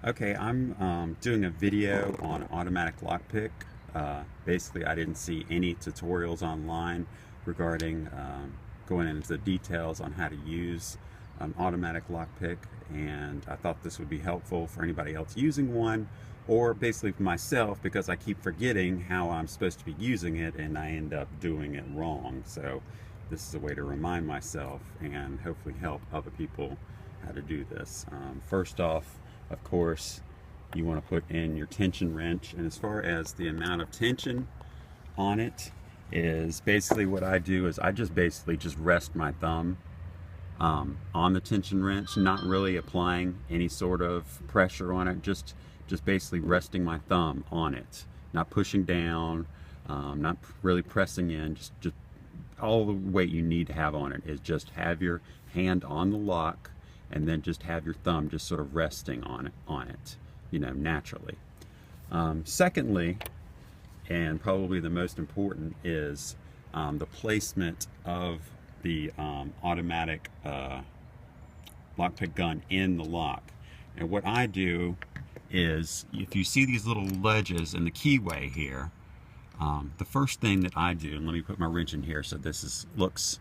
Okay, I'm doing a video on automatic lockpick. Basically, I didn't see any tutorials online regarding going into the details on how to use an automatic lockpick, and I thought this would be helpful for anybody else using one, or basically for myself, because I keep forgetting how I'm supposed to be using it and I end up doing it wrong. So this is a way to remind myself and hopefully help other people how to do this. First off, of course, you want to put in your tension wrench, and as far as the amount of tension on it, is basically what I do is I just rest my thumb on the tension wrench, not really applying any sort of pressure on it, just basically resting my thumb on it, not pushing down, not really pressing in, just all the weight you need to have on it is just have your hand on the lock, and then just have your thumb just sort of resting on it, you know, naturally. Secondly, and probably the most important, is the placement of the automatic lockpick gun in the lock. And what I do is, if you see these little ledges in the keyway here, the first thing that I do, and let me put my wrench in here so this looks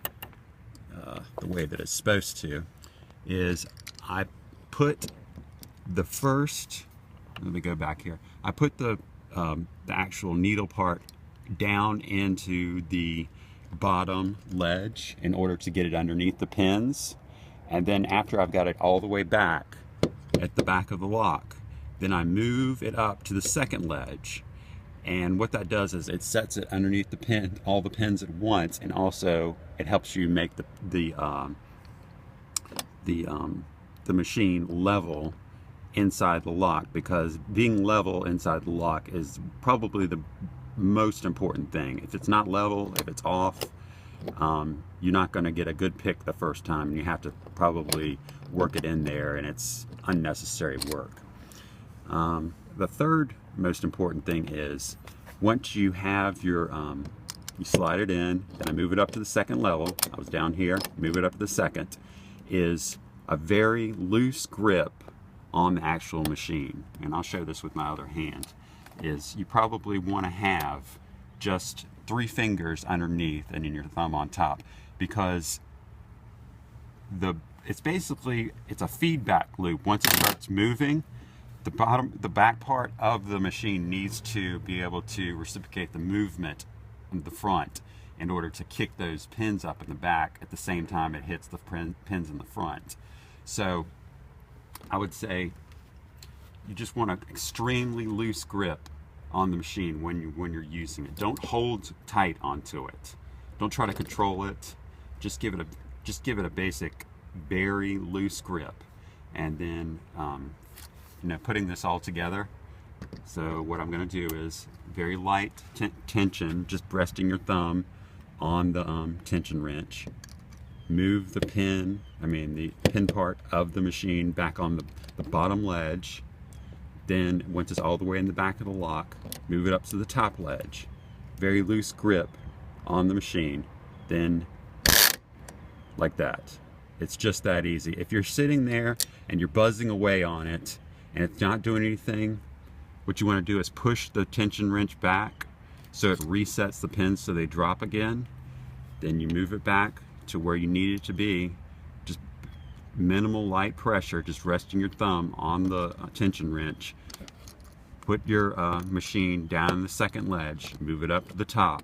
the way that it's supposed to, is I put the first, let me go back here, I put the actual needle part down into the bottom ledge in order to get it underneath the pins, and then after I've got it all the way back at the back of the lock, then I move it up to the second ledge, and what that does is it sets it underneath the pin, all the pins at once, and also it helps you make the machine level inside the lock, because being level inside the lock is probably the most important thing. If it's not level, if it's off, you're not going to get a good pick the first time, and you have to probably work it in there, and it's unnecessary work. The third most important thing is, once you have your you slide it in, then I move it up to the second level. I was down here, move it up to the second, is a very loose grip on the actual machine. And I'll show this with my other hand. Is you probably want to have just 3 fingers underneath and then your thumb on top, because it's a feedback loop. Once it starts moving, the back part of the machine needs to be able to reciprocate the movement in the front in order to kick those pins up in the back at the same time it hits the pins in the front. So I would say you just want an extremely loose grip on the machine when you're using it. Don't hold tight onto it. Don't try to control it. Just give it a basic, very loose grip, and then you know, putting this all together. So what I'm going to do is very light tension, just resting your thumb on the tension wrench. Move the pin part of the machine back on the bottom ledge. Then once it's all the way in the back of the lock, move it up to the top ledge. Very loose grip on the machine. Then like that. It's just that easy. If you're sitting there and you're buzzing away on it and it's not doing anything, what you want to do is push the tension wrench back so it resets the pins so they drop again. Then you move it back to where you need it to be. Just minimal light pressure, just resting your thumb on the tension wrench. Put your machine down the second ledge, move it up to the top,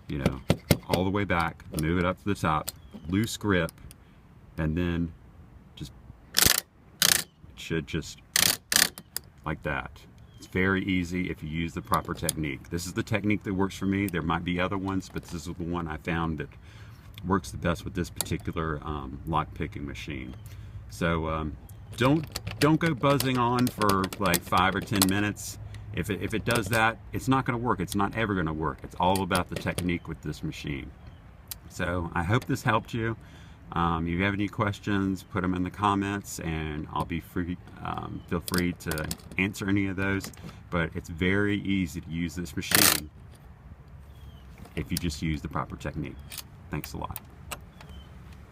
you know, all the way back, move it up to the top, loose grip, and then it should just like that. It's very easy if you use the proper technique. This is the technique that works for me. There might be other ones, but this is the one I found that works the best with this particular lock picking machine. So don't go buzzing on for like 5 or 10 minutes. If it does that, it's not going to work. It's not ever going to work. It's all about the technique with this machine. So I hope this helped you. If you have any questions, put them in the comments, and I'll be free. Feel free to answer any of those. But it's very easy to use this machine if you just use the proper technique. Thanks a lot.